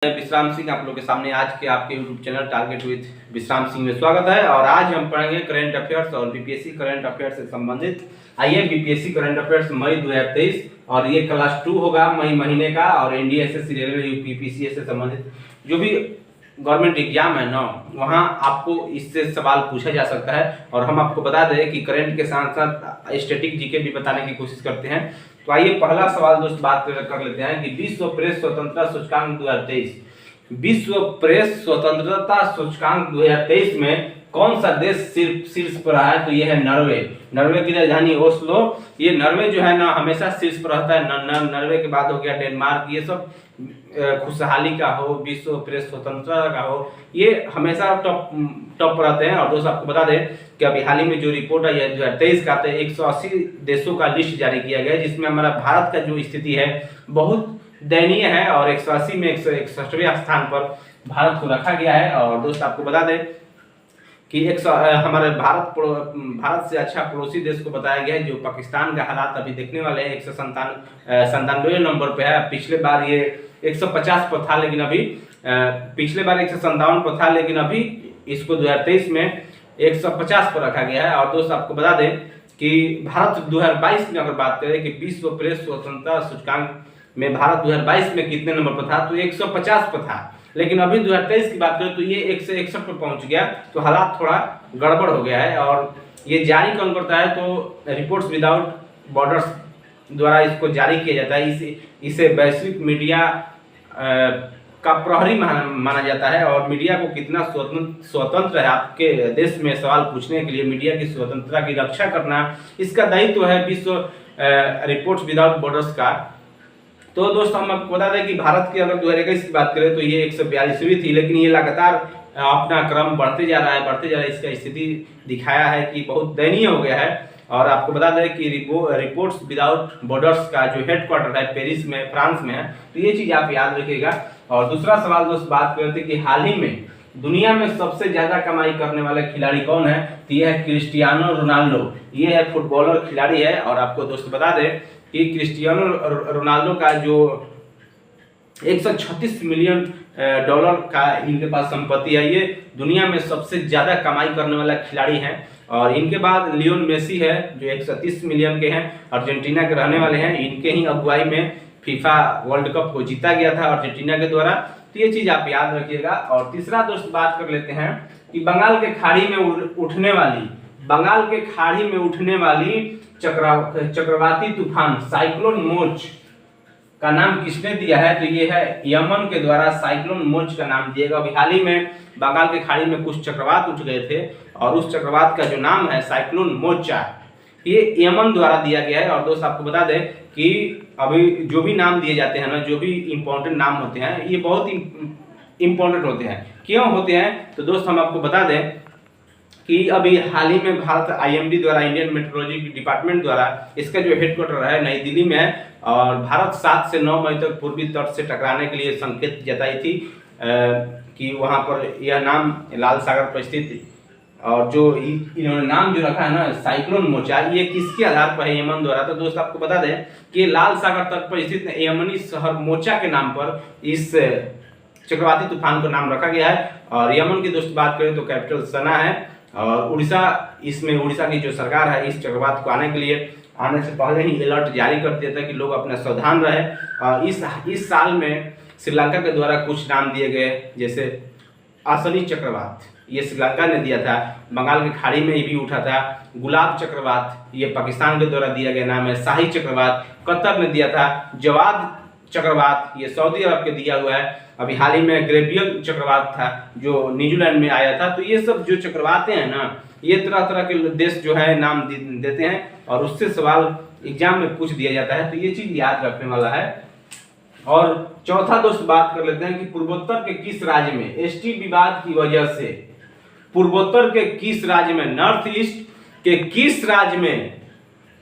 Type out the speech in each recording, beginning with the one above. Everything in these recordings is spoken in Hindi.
मैं विश्राम सिंह आप लोग के सामने आज के आपके YouTube चैनल टारगेट विद विश्राम सिंह में स्वागत है। और आज हम पढ़ेंगे करंट अफेयर्स और बीपीएससी करंट अफेयर्स से संबंधित। आइए, बीपीएससी करंट अफेयर्स मई 2023 और ये क्लास 2 होगा मई महीने का। और एनडीएसएससी रेलवे यूपीपीसीएस से संबंधित जो भी गवर्नमेंट एग्जाम है ना, वहाँ आपको इससे सवाल पूछा जा सकता है। और हम आपको बता दें कि करंट के साथ साथ स्टैटिक जीके भी बताने की कोशिश करते हैं। तो आइए पहला सवाल दोस्त बात कर लेते हैं कि विश्व प्रेस स्वतंत्रता सूचकांक 2023, विश्व प्रेस स्वतंत्रता सूचकांक 2023 में कौन सा देश शीर्ष पर रहा है? तो ये है नॉर्वे। नॉर्वे की राजधानी ओस्लो। ये नॉर्वे जो है ना हमेशा शीर्ष पर रहता है। नॉर्वे के बाद हो गया डेनमार्क। ये सब खुशहाली का हो, विश्व प्रेस स्वतंत्रता का हो, ये हमेशा टॉप पर रहते हैं। और दोस्तों आपको बता दें कि अभी हाल ही में जो रिपोर्ट आई है 2023 का, 180 देशों का लिस्ट जारी किया गया है, जिसमें हमारा भारत का जो स्थिति है बहुत दयनीय है। और 180 में 161वें स्थान पर भारत को रखा गया है। और दोस्त आपको बता दें कि हमारे भारत से अच्छा पड़ोसी देश को बताया गया है, जो पाकिस्तान का हालात अभी देखने वाले हैं। 197 नंबर पे है। पिछले बार ये 150 पर था, लेकिन अभी पिछले बार 157 पर था, लेकिन अभी इसको 2023 में 150 पर रखा गया है। और दोस्त आपको बता दें कि भारत 2022 में अगर बात करें कि विश्व प्रेस स्वतंत्रता सूचकांक में भारत 2022 में कितने नंबर पर था, तो 150 पर था। लेकिन अभी 2023 की बात करें तो ये 161 पर पहुंच गया। तो हालात थोड़ा गड़बड़ हो गया है। और ये जारी कौन करता है? तो रिपोर्ट्स विदाउट बॉर्डर्स द्वारा इसको जारी किया जाता है। इसे वैश्विक मीडिया का प्रहरी माना जाता है। और मीडिया को कितना स्वतंत्र है आपके देश में सवाल पूछने के लिए, मीडिया की स्वतंत्रता की रक्षा करना, इसका दायित्व है विश्व रिपोर्ट्स विदाउट बॉर्डर्स का। तो दोस्तों हम आपको बता दें कि भारत की अगर 2021 की बात करें तो ये 142वीं थी, लेकिन ये लगातार अपना क्रम बढ़ते जा रहा है। इसका स्थिति दिखाया है कि बहुत दयनीय हो गया है। और आपको बता दें कि रिपोर्ट्स विदाउट बॉर्डर्स का जो हेडक्वार्टर है पेरिस में, फ्रांस में है। तो ये चीज आप याद रखिएगा। और दूसरा सवाल दोस्त बात करते कि हाल ही में दुनिया में सबसे ज्यादा कमाई करने वाले खिलाड़ी कौन है? तो ये है क्रिस्टियानो रोनाल्डो। ये है फुटबॉलर खिलाड़ी है। और आपको दोस्त बता दें कि क्रिस्टियानो रोनाल्डो का जो 136 मिलियन डॉलर का इनके पास संपत्ति है। ये दुनिया में सबसे ज्यादा कमाई करने वाला खिलाड़ी है। और इनके बाद लियोन मेसी है जो 130 मिलियन के हैं, अर्जेंटीना के रहने वाले हैं। इनके ही अगुवाई में फीफा वर्ल्ड कप को जीता गया था अर्जेंटीना के द्वारा। तो ये चीज आप याद रखिएगा। और तीसरा दोस्त बात कर लेते हैं कि बंगाल के खाड़ी में उठने वाली चक्रवाती तूफान साइक्लोन मोच का नाम किसने दिया है? तो ये है यमन के द्वारा साइक्लोन मोच का नाम दिया गया। अभी हाल ही में बंगाल के खाड़ी में कुछ चक्रवात उठ गए थे और उस चक्रवात का जो नाम है साइक्लोन मोचा, ये यमन द्वारा दिया गया है। और दोस्त आपको बता दें कि अभी जो भी नाम दिए जाते हैं ना, जो भी इंपॉर्टेंट नाम होते हैं, ये बहुत इंपॉर्टेंट होते हैं। क्यों होते हैं? तो दोस्त हम आपको बता दें कि अभी हाल ही में भारत आईएमडी द्वारा, इंडियन मेट्रोलॉजी डिपार्टमेंट द्वारा, इसका जो हेडक्वार्टर है नई दिल्ली में है। और भारत 7 से 9 मई तक पूर्वी तट से टकराने के लिए संकेत जताई थी कि वहां पर यह नाम लाल सागर पर स्थित। और जो इन्होंने नाम जो रखा है ना साइक्लोन मोचा, ये किसके आधार पर है? यमन द्वारा। तो दोस्त आपको बता दें कि लाल सागर तट पर स्थित यमनी शहर मोचा के नाम पर इस चक्रवाती तूफान का नाम रखा गया है। और यमन की दोस्त बात करें तो कैपिटल सना है। और उड़ीसा की जो सरकार है इस चक्रवात को आने से पहले ही अलर्ट जारी कर दिया था कि लोग अपना सावधान रहे। इस साल में श्रीलंका के द्वारा कुछ नाम दिए गए, जैसे असली चक्रवात ये श्रीलंका ने दिया था, बंगाल की खाड़ी में भी उठा था। गुलाब चक्रवात ये पाकिस्तान के द्वारा दिया गया नाम है। शाही चक्रवात कतर ने दिया था। जवाद चक्रवात ये सऊदी अरब के दिया हुआ है। अभी हाल ही में ग्रेबियल चक्रवात था जो न्यूजीलैंड में आया था। तो ये सब जो चक्रवातें हैं ना, ये तरह तरह के देश जो है नाम देते हैं और उससे सवाल एग्जाम में पूछ दिया जाता है। तो ये चीज याद रखने वाला है। और चौथा दोस्त बात कर लेते हैं कि पूर्वोत्तर के किस राज्य में एसटी विवाद की वजह से, पूर्वोत्तर के किस राज्य में, नॉर्थ ईस्ट के किस राज्य में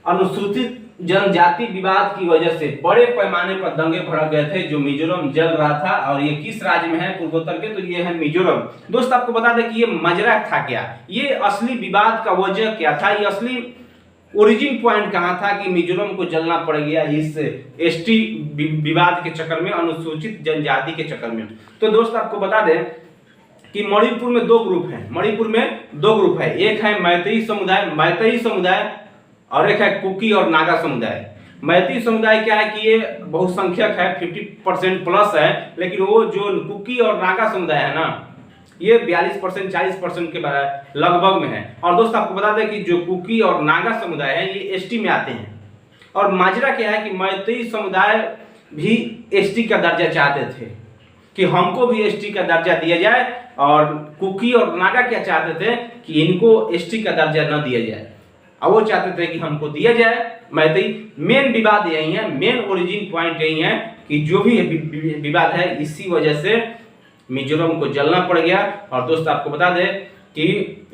अनुसूचित जनजाति विवाद की वजह से बड़े पैमाने पर दंगे भड़क गए थे, जो मिजोरम जल रहा था। और ये किस राज्य में है पूर्वोत्तर के? तो ये है मिजोरम। दोस्त आपको बता दें कि ये मजरा था क्या, ये असली विवाद का वजह क्या था, ये असली ओरिजिन पॉइंट कहाँ था कि मिजोरम को जलना पड़ गया इस एसटी विवाद के चक्कर में, अनुसूचित जनजाति के चक्कर में। तो दोस्त आपको बता दें कि मणिपुर में दो ग्रुप हैं, मणिपुर में दो ग्रुप है, एक है मैतेई समुदाय और एक है कुकी और नागा समुदाय। मैतेई समुदाय क्या है कि ये बहुसंख्यक है, 50% प्लस है, लेकिन वो जो कुकी और नागा समुदाय है ना, ये 42% 40% के लगभग में है। और दोस्त आपको बता दें कि जो कुकी और नागा समुदाय है ये एसटी में आते हैं। और माजरा क्या है कि मैतेई समुदाय भी एसटी का दर्जा चाहते थे कि हमको भी एसटी का दर्जा दिया जाए, और कुकी और नागा क्या चाहते थे कि इनको एसटी का दर्जा न दिया जाए, और वो चाहते थे कि हमको दिया जाए मैतेई। मेन विवाद यही है, मेन ओरिजिन पॉइंट यही है कि जो भी विवाद है इसी वजह से मिजोरम को जलना पड़ गया। और दोस्त आपको बता दें कि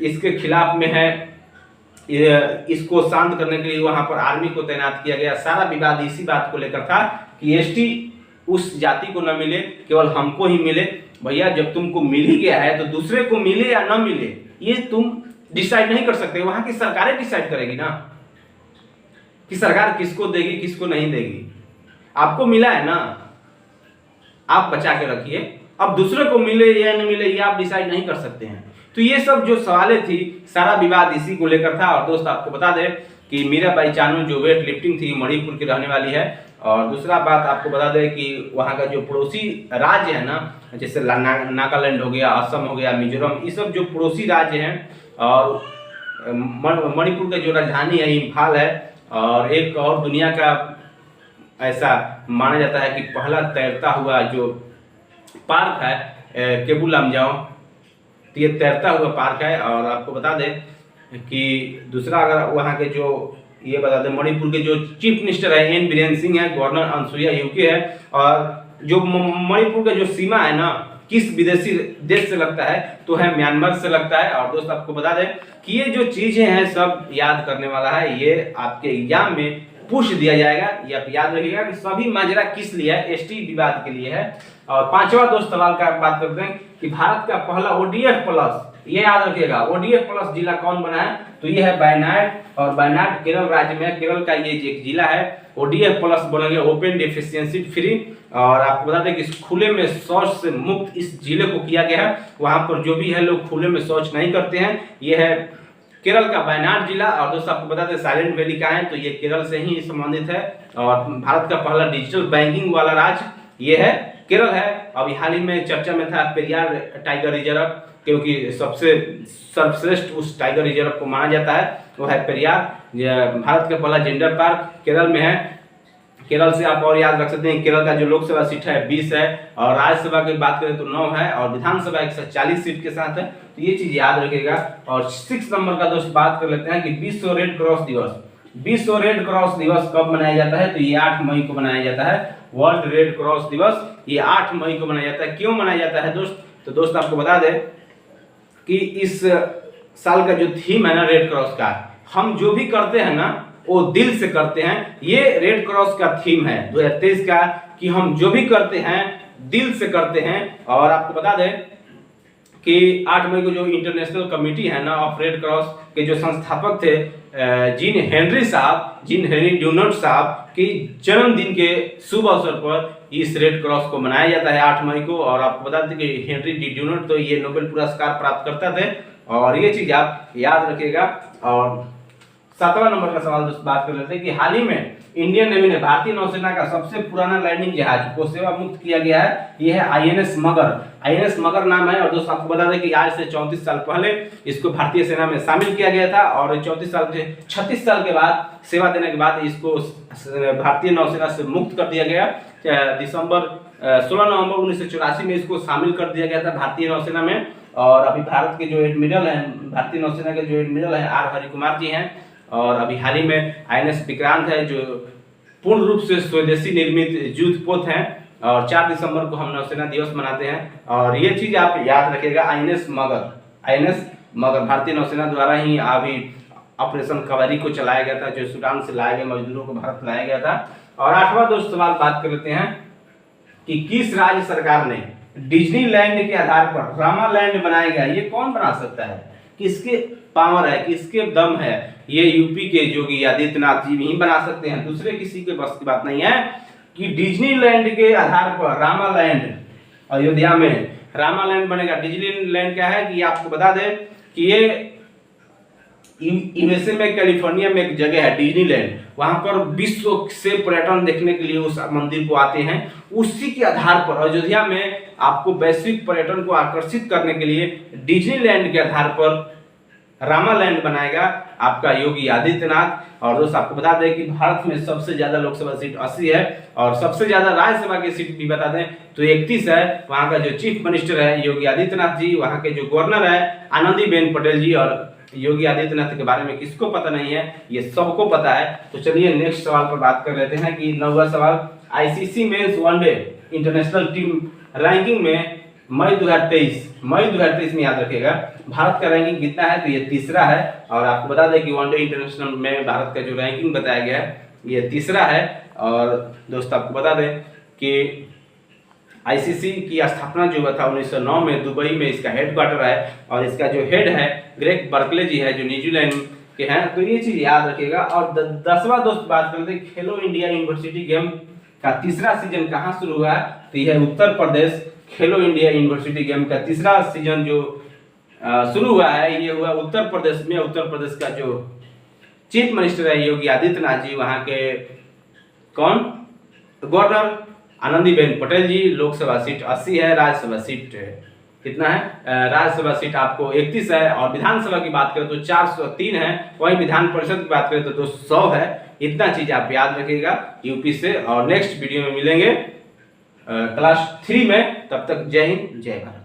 इसके खिलाफ में है, इसको शांत करने के लिए वहां पर आर्मी को तैनात किया गया। सारा विवाद इसी बात को लेकर था कि एसटी उस जाति को न मिले, केवल हमको ही मिले। भैया जब तुमको मिल ही गया है तो दूसरे को मिले या न मिले ये तुम डिसाइड नहीं कर सकते, वहां की सरकारें डिसाइड करेगी ना कि सरकार किसको देगी किसको नहीं देगी। आपको मिला है ना, आप बचा के रखिए, अब दूसरे को मिले या न मिले ये आप डिसाइड नहीं कर सकते हैं। तो ये सब जो सवालें थी, सारा विवाद इसी को लेकर था। और दोस्त आपको बता दें कि मीराबाई चानू जो वेट लिफ्टिंग थी मणिपुर की रहने वाली है। और दूसरा बात आपको बता दें कि वहाँ का जो पड़ोसी राज्य है ना, जैसे नागालैंड हो गया, असम हो गया, मिजोरम, ये सब जो पड़ोसी राज्य हैं, और मणिपुर का जो राजधानी है इम्फाल है। और एक और दुनिया का ऐसा माना जाता है कि पहला तैरता हुआ जो पार्क है केबुल लामजाओ, तो ये तैरता हुआ पार्क है। और आपको बता दें कि दूसरा अगर वहाँ के जो ये बता दें मणिपुर के जो चीफ मिनिस्टर है एन बीरेन सिंह है, गवर्नर अनसुईया यूके है। और जो मणिपुर का जो सीमा है ना किस विदेशी देश से लगता है तो है म्यांमार से लगता है। और दोस्त आपको बता दें कि ये जो चीजें हैं सब याद करने वाला है, ये आपके एग्जाम में पूछ दिया जाएगा। ये आप याद रखिएगा कि सभी माजरा किस लिए है, एसटी विवाद के लिए है। और पांचवा दोस्त सवाल का बात करते हैं कि भारत का पहला ओडीएफ प्लस, ये याद रखिएगा, ओडीएफ प्लस जिला कौन बना है, तो ये है वायनाड। और वायनाड केरल राज्य में, केरल का ये एक जिला है। ओडीएफ प्लस बोलेंगे ओपन डेफिशिएंसी फ्री। और आपको बता दें कि खुले में शौच से मुक्त इस जिले को किया गया है। वहां पर जो भी है लोग खुले में शौच नहीं करते हैं। ये है केरल का वायनाड जिला। और दोस्तों आपको बता दें साइलेंट वैली का है, तो ये केरल से ही संबंधित है। और भारत का पहला डिजिटल बैंकिंग वाला राज्य ये है केरल है। अभी हाल ही में चर्चा में था पेरियार टाइगर रिजर्व, क्योंकि सबसे सर्वश्रेष्ठ उस टाइगर रिजर्व को माना जाता है, वो है पेरियार। भारत का पहला जेंडर पार्क केरल में है। केरल से आप और याद रख सकते हैं केरल का जो लोकसभा सीट है 20 है, और राज्यसभा की बात करें तो 9 है, और विधानसभा 140 सीट के साथ है। तो ये चीज याद रखिएगा। और 6 नंबर का दोस्त बात कर लेते हैं कि विश्व रेड क्रॉस दिवस। विश्व रेड क्रॉस दिवस कब मनाया जाता है, तो ये 8 मई को मनाया जाता है। वर्ल्ड रेड क्रॉस दिवस ये 8 मई को मनाया जाता है। क्यों मनाया जाता है दोस्त, तो दोस्त आपको बता दें कि इस साल का जो थीम है ना रेड क्रॉस का, हम जो भी करते हैं ना वो दिल से करते हैं। ये रेड क्रॉस का थीम है 2023 का कि हम जो भी करते हैं दिल से करते हैं। और आपको बता दें कि 8 मई को जो इंटरनेशनल कमेटी है ना ऑफ रेड क्रॉस के जो संस्थापक थे जीन हेनरी ड्यूनट साहब की जन्मदिन के शुभ अवसर पर इस रेड क्रॉस को मनाया जाता है 8 मई को। और आपको बता दें कि हेनरी डी ड्यूनट तो ये नोबेल पुरस्कार प्राप्त करता थे, और ये चीज आप याद रखिएगा। और 7वां नंबर का सवाल दोस्त बात कर लेते हैं कि हाल ही में इंडियन नेवी ने भारतीय नौसेना का सबसे पुराना लैंडिंग जहाज को सेवा मुक्त किया गया है। यह है आईएनएस मगर। आईएनएस मगर नाम है। और दोस्त आपको बता दें कि आज से 34 साल पहले इसको भारतीय सेना में शामिल किया गया था, और 34 साल से 36 साल के बाद सेवा देने के बाद इसको भारतीय नौसेना से मुक्त कर दिया गया। 16 नवंबर 1984 में इसको शामिल कर दिया गया था भारतीय नौसेना में। और अभी भारत के जो एडमिरल हैं, भारतीय नौसेना के जो एडमिरल हैं आर हरिकुमार जी हैं। और अभी हाल ही में आईएनएस विक्रांत है जो पूर्ण रूप से स्वदेशी निर्मित युद्धपोत हैं। और 4 दिसंबर को हम नौसेना दिवस मनाते हैं। और ये चीज आप याद रखिएगा, आईएनएस मगर भारतीय नौसेना द्वारा ही अभी ऑपरेशन कवरी को चलाया गया था, जो सूडान से लाए गए मजदूरों को भारत लाया गया था। और 8वां दोस्त सवाल बात कर लेते हैं कि किस राज्य सरकार ने डिज्नीलैंड के आधार पर रामालैंड बनाया गया, ये कौन बना सकता है। किसके पावर है, किसके दम है, ये यूपी के योगी आदित्यनाथ जी ही बना सकते हैं, दूसरे किसी के बस की बात नहीं है। कि डिज्नीलैंड के आधार पर रामालैंड, अयोध्या में रामालैंड बनेगा। डिज्नीलैंड क्या है कि आपको बता दें कि ये यूएसए में कैलिफोर्निया में एक जगह है डिज्नीलैंड, वहां पर विश्व से पर्यटन देखने के लिए उस मंदिर को आते हैं। उसी के आधार पर अयोध्या में आपको वैश्विक पर्यटन को आकर्षित करने के लिए डिज्नीलैंड के आधार पर रामालैंड बनाएगा आपका योगी आदित्यनाथ। और दोस्त आपको बता दें कि भारत में सबसे ज्यादा लोकसभा सीट 80 है और सबसे ज्यादा राज्यसभा की सीट भी बता दें तो 31 है। वहां का जो चीफ मिनिस्टर है योगी आदित्यनाथ जी, वहां के जो गवर्नर है आनंदीबेन पटेल जी। और योगी आदित्यनाथ के बारे में किसको पता नहीं है, ये सबको पता है। तो चलिए नेक्स्ट सवाल पर बात कर लेते हैं कि 9वां सवाल, ICC men's one day international team ranking में मई 2023 में याद रखिएगा भारत का रैंकिंग कितना है, तो ये तीसरा है। और आपको बता दें कि वनडे इंटरनेशनल में भारत का जो रैंकिंग बताया गया है ये तीसरा है। और दोस्त आपको बता दें कि आईसीसी की स्थापना जो हुआ था 1909 में दुबई में इसका हेडक्वार्टर है और इसका जो हेड है ग्रेग बर्कले जी है जो न्यूजीलैंड के हैं। तो ये चीज याद रखिएगा। और 10वां दोस्त बात करते हैं खेलो इंडिया यूनिवर्सिटी गेम का तीसरा सीजन कहाँ शुरू हुआ है, तो यह उत्तर प्रदेश। खेलो इंडिया यूनिवर्सिटी गेम का तीसरा सीजन जो शुरू हुआ है ये हुआ उत्तर प्रदेश में। उत्तर प्रदेश का जो चीफ मिनिस्टर है योगी आदित्यनाथ जी, वहाँ के कौन गवर्नर आनंदीबेन पटेल जी। लोकसभा सीट 80 है, राज्यसभा सीट कितना है, राज्यसभा सीट आपको 31 है। और विधानसभा की बात करें तो 403 है, वहीं विधान परिषद की बात करें तो 200 है। इतना चीज आप याद रखिएगा यूपी से। और नेक्स्ट वीडियो में मिलेंगे क्लास 3 में, तब तक जय हिंद जय भारत।